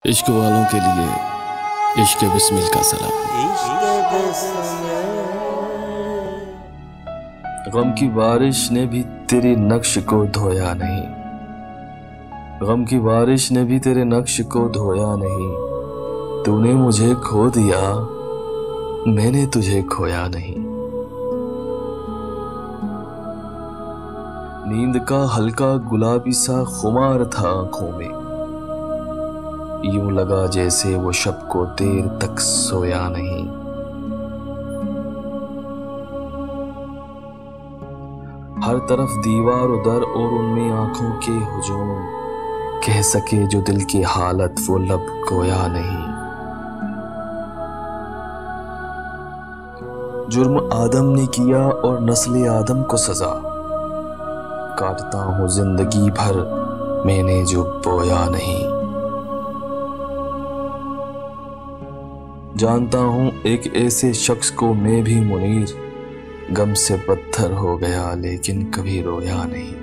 इश्क वालों के लिए इश्क बिस्मिल का सलाम। गम की बारिश ने भी तेरे नक्श को धोया नहीं, गम की बारिश ने भी तेरे नक्श को धोया नहीं। तूने मुझे खो दिया, मैंने तुझे खोया नहीं। नींद का हल्का गुलाबी सा खुमार था आंखों में, यूं लगा जैसे वो शब को देर तक सोया नहीं। हर तरफ दीवार उधर और उनमें आंखों के हुजूम, कह सके जो दिल की हालत वो लब गोया नहीं। जुर्म आदम ने किया और नस्ल आदम को सजा, काटता हूं जिंदगी भर मैंने जो बोया नहीं। जानता हूं एक ऐसे शख्स को मैं भी मुनीर, गम से पत्थर हो गया लेकिन कभी रोया नहीं।